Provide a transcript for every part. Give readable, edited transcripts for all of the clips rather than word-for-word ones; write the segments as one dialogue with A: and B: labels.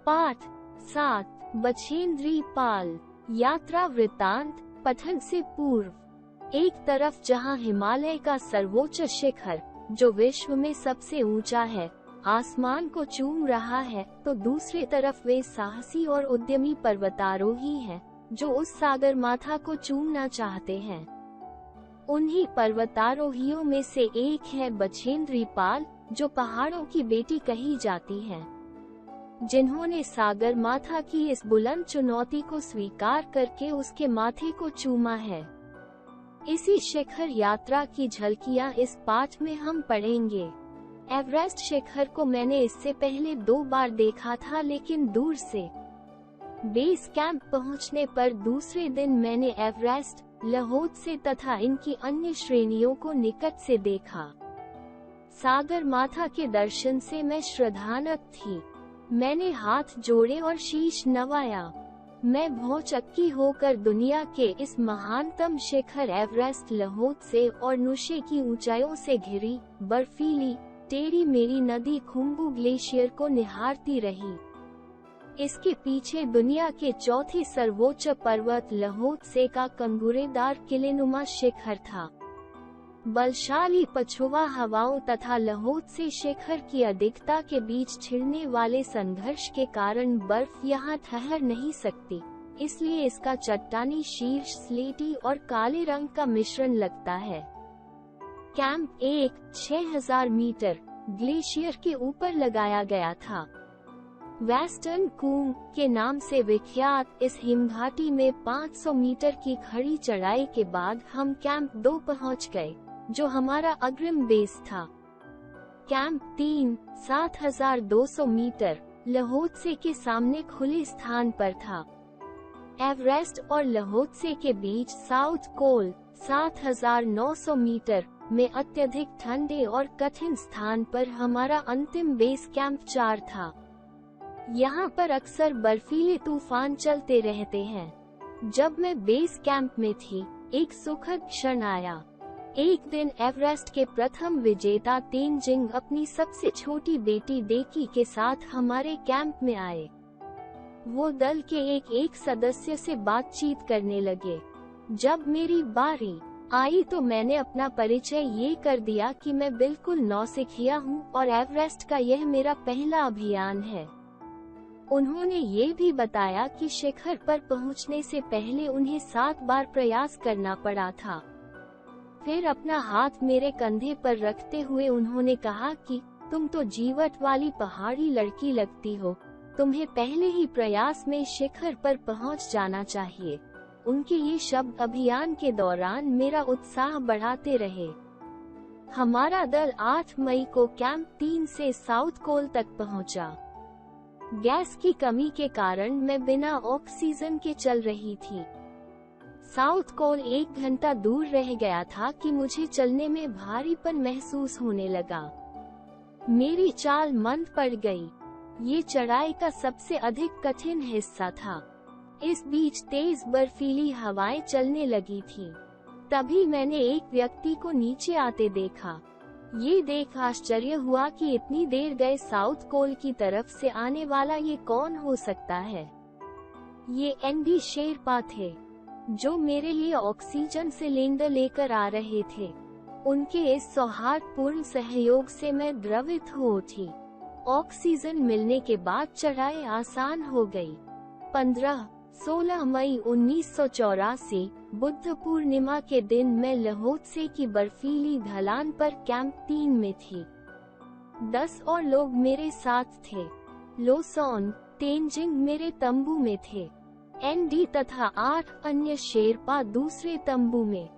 A: पाठ 7 बछेंद्री पाल। यात्रा वृत्तांत। पठन से पूर्व। एक तरफ जहां हिमालय का सर्वोच्च शिखर, जो विश्व में सबसे ऊंचा है, आसमान को चूम रहा है, तो दूसरी तरफ वे साहसी और उद्यमी पर्वतारोही हैं, जो उस सागरमाथा को चूमना चाहते हैं। उन्हीं पर्वतारोहियों में से एक है बछेंद्री पाल, जो पहाड़ों की बेटी कही जाती है, जिन्होंने सागरमाथा की इस बुलंद चुनौती को स्वीकार करके उसके माथे को चूमा है। इसी शिखर यात्रा की झलकियां इस पाठ में हम पढ़ेंगे। एवरेस्ट शिखर को मैंने इससे पहले 2 बार देखा था, लेकिन दूर से। बेस कैंप पहुंचने पर दूसरे दिन मैंने एवरेस्ट, लहोत्से तथा इनकी अन्य श्रेणियों को निकट से देखा। सागरमाथा के दर्शन से मैं श्रद्धानक थी। मैंने हाथ जोड़े और शीश नवाया। मैं भौचक्की होकर दुनिया के इस महानतम शिखर एवरेस्ट, लहोत्से और नुशे की ऊंचाइयों से घिरी बर्फीली टेढ़ी मेरी नदी खुम्बू ग्लेशियर को निहारती रही। इसके पीछे दुनिया के चौथे सर्वोच्च पर्वत लहोत्से का कंगूरेदार किलेनुमा शिखर था। बलशाली पछुआ हवाओं तथा लहोत्से शिखर की अधिकता के बीच छिड़ने वाले संघर्ष के कारण बर्फ यहाँ ठहर नहीं सकती, इसलिए इसका चट्टानी शीर्ष स्लेटी और काले रंग का मिश्रण लगता है। कैंप 1 6000 मीटर ग्लेशियर के ऊपर लगाया गया था। वेस्टर्न कूम के नाम से विख्यात इस हिमघाटी में 500 मीटर की खड़ी चढ़ाई के बाद हम कैंप 2 पहुंच गए, जो हमारा अग्रिम बेस था। कैंप 3 7200 मीटर लहोत्से के सामने खुले स्थान पर था। एवरेस्ट और लहोत्से के बीच साउथ कोल 7900 मीटर में अत्यधिक ठंडे और कठिन स्थान पर हमारा अंतिम बेस कैंप 4 था। यहाँ पर अक्सर बर्फीले तूफान चलते रहते हैं। जब मैं बेस कैंप में थी, एक सुखद क्षण आया। एक दिन एवरेस्ट के प्रथम विजेता तेनजिंग अपनी सबसे छोटी बेटी डेकी के साथ हमारे कैंप में आए। वो दल के एक सदस्य से बातचीत करने लगे। जब मेरी बारी आई तो मैंने अपना परिचय ये कर दिया कि मैं बिल्कुल नौसिखिया हूँ और एवरेस्ट का यह मेरा पहला अभियान है। उन्होंने ये भी बताया कि शिखर पर पहुँचने से पहले उन्हें 7 बार प्रयास करना पड़ा था। फिर अपना हाथ मेरे कंधे पर रखते हुए उन्होंने कहा कि तुम तो जीवट वाली पहाड़ी लड़की लगती हो, तुम्हें पहले ही प्रयास में शिखर पर पहुंच जाना चाहिए। उनके ये शब्द अभियान के दौरान मेरा उत्साह बढ़ाते रहे। हमारा दल 8 मई को कैंप 3 से साउथ कोल तक पहुंचा। गैस की कमी के कारण मैं बिना ऑक्सीजन के चल रही थी। साउथ कोल 1 घंटा दूर रह गया था कि मुझे चलने में भारीपन महसूस होने लगा। मेरी चाल मंद पड़ गई। ये चढ़ाई का सबसे अधिक कठिन हिस्सा था। इस बीच तेज बर्फीली हवाएं चलने लगी थी। तभी मैंने एक व्यक्ति को नीचे आते देखा। ये देख आश्चर्य हुआ कि इतनी देर गए साउथ कोल की तरफ से आने वाला ये कौन हो सकता है। ये एनडी शेरपा थे, जो मेरे लिए ऑक्सीजन सिलेंडर लेकर आ रहे थे। उनके इस सौहार्दपूर्ण सहयोग से मैं द्रवित हो उठी। ऑक्सीजन मिलने के बाद चढ़ाई आसान हो गई। 15-16 मई 1984 बुद्ध पूर्णिमा के दिन मैं लहोत्से की बर्फीली ढलान पर कैंप 3 में थी। 10 और लोग मेरे साथ थे। लोसोन, तेनजिंग मेरे तंबू में थे। एनडी तथा 8 अन्य शेरपा दूसरे तंबू में।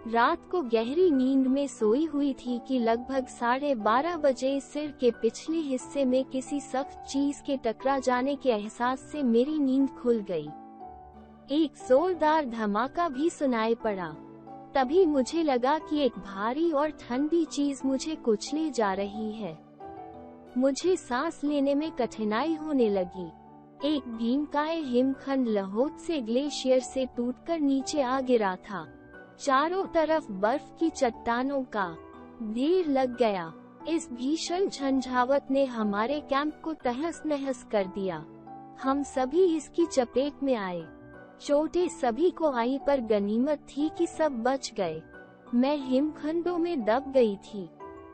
A: रात को गहरी नींद में सोई हुई थी कि लगभग 12:30 बजे सिर के पिछले हिस्से में किसी सख्त चीज के टकरा जाने के एहसास से मेरी नींद खुल गई। एक जोरदार धमाका भी सुनाई पड़ा। तभी मुझे लगा कि एक भारी और ठंडी चीज मुझे कुचले जा रही है। मुझे सांस लेने में कठिनाई होने लगी। एक भीमकाय हिमखंड लहोत्से ग्लेशियर से टूटकर नीचे आ गिरा था। चारों तरफ बर्फ की चट्टानों का ढेर लग गया। इस भीषण झंझावत ने हमारे कैंप को तहस नहस कर दिया। हम सभी इसकी चपेट में आए। चोटें सभी को आई, पर गनीमत थी कि सब बच गए। मैं हिमखंडों में दब गई थी।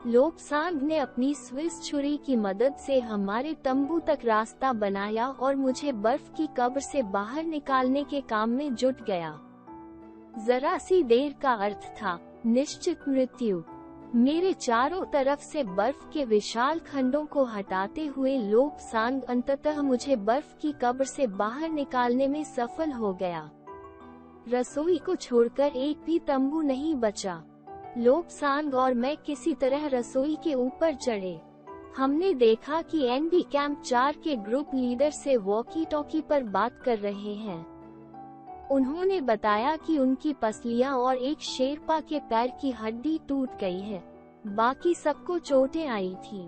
A: लोबसांग ने अपनी स्विस छुरी की मदद से हमारे तंबू तक रास्ता बनाया और मुझे बर्फ की कब्र से बाहर निकालने के काम में जुट गया। जरा सी देर का अर्थ था निश्चित मृत्यु। मेरे चारों तरफ से बर्फ के विशाल खंडों को हटाते हुए लोबसांग अंततः मुझे बर्फ की कब्र से बाहर निकालने में सफल हो गया। रसोई को छोड़कर एक भी तंबू नहीं बचा। लोबसांग और मैं किसी तरह रसोई के ऊपर चढ़े। हमने देखा कि एनडी कैंप 4 के ग्रुप लीडर से वॉकी टॉकी पर बात कर रहे हैं। उन्होंने बताया कि उनकी पसलियां और एक शेरपा के पैर की हड्डी टूट गई है, बाकी सबको चोटें आई थी।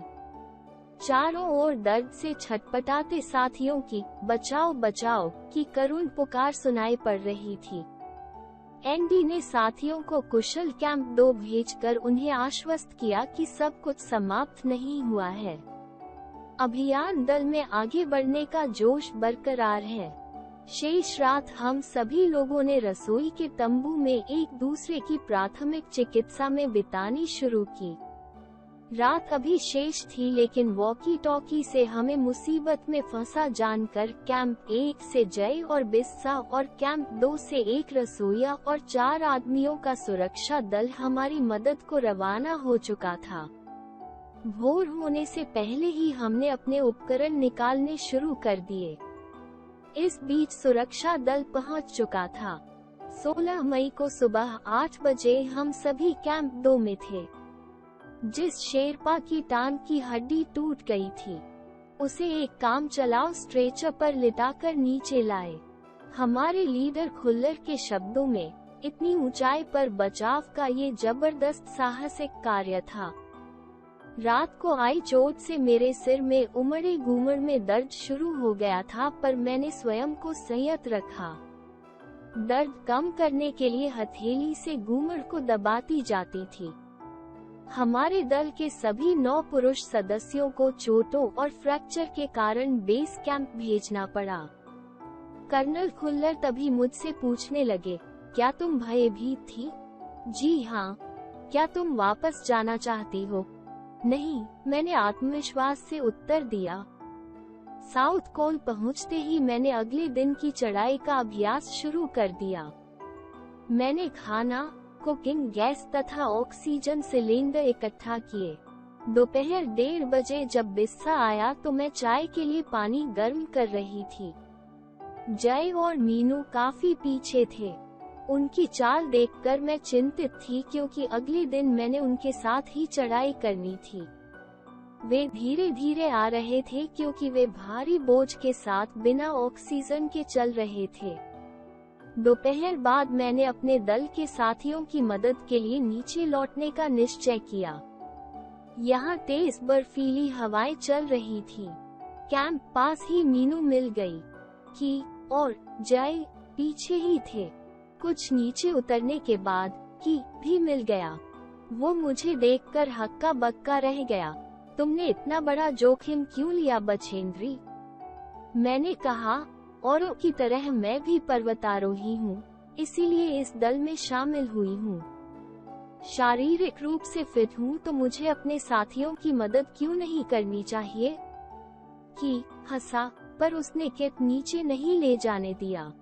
A: चारों ओर दर्द से छटपटाते साथियों की बचाओ बचाओ की करुण पुकार सुनाई पड़ रही थी। एनडी ने साथियों को कुशल कैंप 2 भेजकर उन्हें आश्वस्त किया कि सब कुछ समाप्त नहीं हुआ है। अभियान दल में आगे बढ़ने का जोश बरकरार है। शेष रात हम सभी लोगों ने रसोई के तंबू में एक दूसरे की प्राथमिक चिकित्सा में बितानी शुरू की। रात अभी शेष थी, लेकिन वॉकी टॉकी से हमें मुसीबत में फंसा जानकर कैंप 1 से जय और बिस्सा और कैंप 2 से एक रसोइया और 4 आदमियों का सुरक्षा दल हमारी मदद को रवाना हो चुका था। भोर होने से पहले ही हमने अपने उपकरण निकालने शुरू कर दिए। इस बीच सुरक्षा दल पहुंच चुका था। 16 मई को सुबह 8 बजे हम सभी कैंप 2 में थे। जिस शेरपा की टांग की हड्डी टूट गई थी, उसे एक काम चलाओ स्ट्रेचर पर लिटाकर नीचे लाए। हमारे लीडर खुल्लर के शब्दों में, इतनी ऊंचाई पर बचाव का ये जबरदस्त साहसिक कार्य था। रात को आई चोट से मेरे सिर में उमड़े घूमड़ में दर्द शुरू हो गया था, पर मैंने स्वयं को संयत रखा। दर्द कम करने के लिए हथेली से घूमड़ को दबाती जाती थी। हमारे दल के सभी 9 पुरुष सदस्यों को चोटों और फ्रैक्चर के कारण बेस कैंप भेजना पड़ा। कर्नल खुल्लर तभी मुझसे पूछने लगे, क्या तुम भयभीत थी? जी हाँ। क्या तुम वापस जाना चाहती हो? नहीं, मैंने आत्मविश्वास से उत्तर दिया। साउथ कोल पहुंचते ही मैंने अगले दिन की चढ़ाई का अभ्यास शुरू कर दिया। मैंने खाना, कुकिंग गैस तथा ऑक्सीजन सिलेंडर इकट्ठा किए। दोपहर 1:30 बजे जब बिस्सा आया तो मैं चाय के लिए पानी गर्म कर रही थी। जय और मीनू काफी पीछे थे। उनकी चाल देखकर मैं चिंतित थी, क्योंकि अगले दिन मैंने उनके साथ ही चढ़ाई करनी थी। वे धीरे धीरे आ रहे थे, क्योंकि वे भारी बोझ के साथ बिना ऑक्सीजन के चल रहे थे। दोपहर बाद मैंने अपने दल के साथियों की मदद के लिए नीचे लौटने का निश्चय किया। यहाँ तेज बर्फीली हवाएं चल रही थी। कैंप पास ही मीनू मिल गई कि और जय पीछे ही थे। कुछ नीचे उतरने के बाद की भी मिल गया। वो मुझे देखकर हक्का बक्का रह गया। तुमने इतना बड़ा जोखिम क्यों लिया बछेंद्री? मैंने कहा, औरों की तरह मैं भी पर्वतारोही हूँ, इसीलिए इस दल में शामिल हुई हूँ। शारीरिक रूप से फिट हूँ तो मुझे अपने साथियों की मदद क्यों नहीं करनी चाहिए? कि हंसा, पर उसने किट नीचे नहीं ले जाने दिया।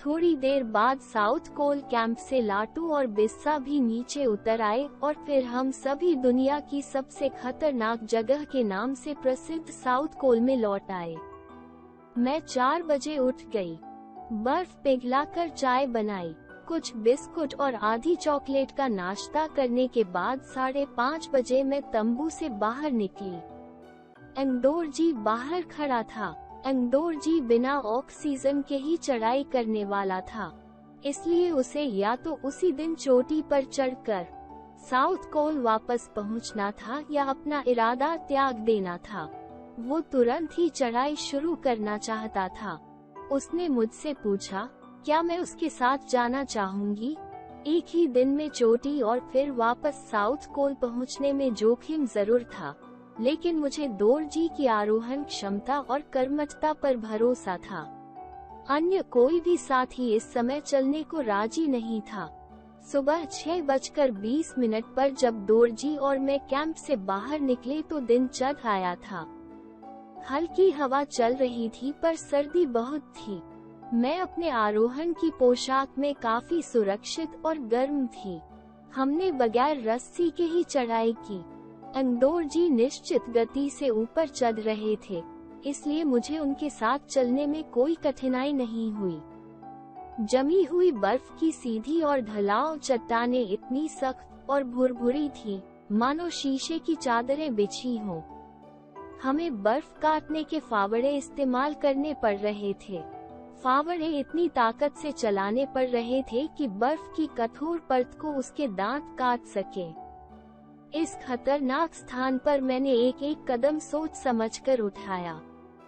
A: थोड़ी देर बाद साउथ कोल कैंप से लाटू और बिस्सा भी नीचे उतर आए और फिर हम सभी दुनिया की सबसे खतरनाक जगह के नाम से प्रसिद्ध साउथ कोल में लौट आए। मैं 4 बजे उठ गई। बर्फ पिघलाकर चाय बनाई, कुछ बिस्कुट और आधी चॉकलेट का नाश्ता करने के बाद 5:30 बजे मैं तंबू से बाहर निकली। एंगडोर जी बाहर खड़ा था। एंगडोर जी बिना ऑक्सीजन के ही चढ़ाई करने वाला था, इसलिए उसे या तो उसी दिन चोटी पर चढ़कर साउथ कोल वापस पहुंचना था या अपना इरादा त्याग देना था। वो तुरंत ही चढ़ाई शुरू करना चाहता था। उसने मुझसे पूछा, क्या मैं उसके साथ जाना चाहूंगी? एक ही दिन में चोटी और फिर वापस साउथ कोल पहुंचने में जोखिम जरूर था, लेकिन मुझे दोरजी की आरोहण क्षमता और कर्मठता पर भरोसा था। अन्य कोई भी साथी इस समय चलने को राजी नहीं था। सुबह 6:20 पर जब दोरजी और मैं कैंप से बाहर निकले तो दिन चढ़ आया था। हल्की हवा चल रही थी पर सर्दी बहुत थी। मैं अपने आरोहण की पोशाक में काफी सुरक्षित और गर्म थी। हमने बगैर रस्सी के ही चढ़ाई की। दोरजी निश्चित गति से ऊपर चढ़ रहे थे, इसलिए मुझे उनके साथ चलने में कोई कठिनाई नहीं हुई। जमी हुई बर्फ की सीधी और ढलाव चट्टानें इतनी सख्त और भुरभुरी थी, मानो शीशे की चादरें बिछी हों। हमें बर्फ काटने के फावड़े इस्तेमाल करने पड़ रहे थे। फावड़े इतनी ताकत से चलाने पड़ रहे थे कि बर्फ की कठोर परत को उसके दांत काट सके। इस खतरनाक स्थान पर मैंने एक एक कदम सोच समझकर उठाया।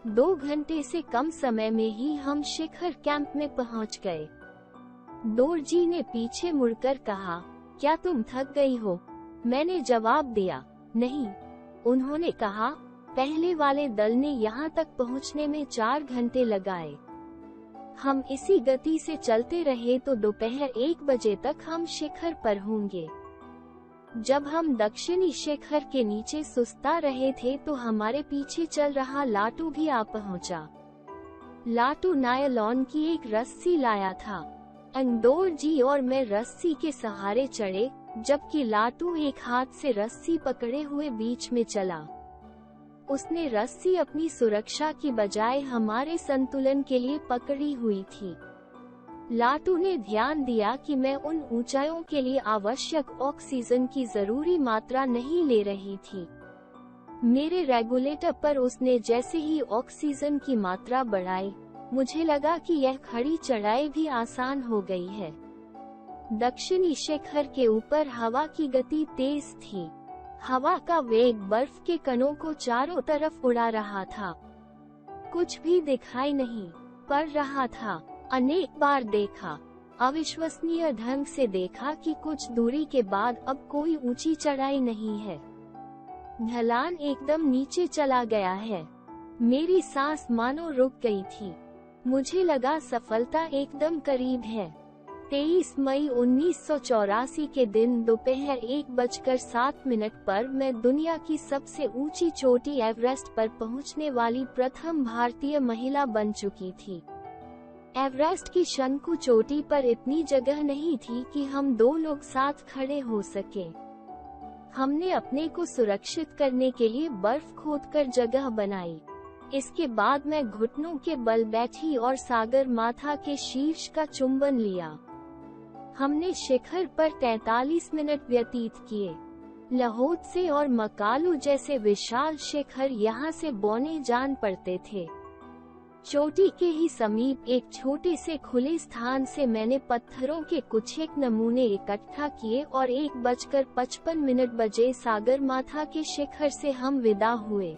A: 2 घंटे से कम समय में ही हम शिखर कैंप में पहुंच गए। दोरजी ने पीछे मुड़कर कहा, क्या तुम थक गई हो? मैंने जवाब दिया, नहीं। उन्होंने कहा, पहले वाले दल ने यहाँ तक पहुँचने में 4 घंटे लगाए। हम इसी गति से चलते रहे तो दोपहर 1 बजे तक हम शिखर पर होंगे। जब हम दक्षिणी शिखर के नीचे सुस्ता रहे थे तो हमारे पीछे चल रहा लाटू भी आ पहुंचा। लाटू नायलॉन की एक रस्सी लाया था। दोरजी और मैं रस्सी के सहारे चढ़े, जबकि लाटू एक हाथ से रस्सी पकड़े हुए बीच में चला। उसने रस्सी अपनी सुरक्षा की बजाय हमारे संतुलन के लिए पकड़ी हुई थी। लाटू ने ध्यान दिया कि मैं उन ऊंचाइयों के लिए आवश्यक ऑक्सीजन की जरूरी मात्रा नहीं ले रही थी। मेरे रेगुलेटर पर उसने जैसे ही ऑक्सीजन की मात्रा बढ़ाई, मुझे लगा कि यह खड़ी चढ़ाई भी आसान हो गई है। दक्षिणी शिखर के ऊपर हवा की गति तेज थी। हवा का वेग बर्फ के कणों को चारों तरफ उड़ा रहा था। कुछ भी दिखाई नहीं पड़ रहा था। अनेक बार देखा, अविश्वसनीय ढंग से देखा कि कुछ दूरी के बाद अब कोई ऊंची चढ़ाई नहीं है। ढलान एकदम नीचे चला गया है। मेरी सांस मानो रुक गई थी। मुझे लगा सफलता एकदम करीब है। 23 मई 1984 के दिन दोपहर 1:07 पर मैं दुनिया की सबसे ऊंची चोटी एवरेस्ट पर पहुंचने वाली प्रथम भारतीय महिला बन चुकी थी। एवरेस्ट की शंकु चोटी पर इतनी जगह नहीं थी कि हम 2 लोग साथ खड़े हो सके। हमने अपने को सुरक्षित करने के लिए बर्फ खोदकर जगह बनाई। इसके बाद मैं घुटनों के बल बैठी और सागर माथा के शीर्ष का चुंबन लिया। हमने शिखर पर 43 मिनट व्यतीत किए। लहोत्से और मकालू जैसे विशाल शिखर यहाँ से बौने जान पड़ते थे। चोटी के ही समीप एक छोटे से खुले स्थान से मैंने पत्थरों के कुछ एक नमूने इकट्ठा किए और 1:55 बजे सागर माथा के शिखर से हम विदा हुए।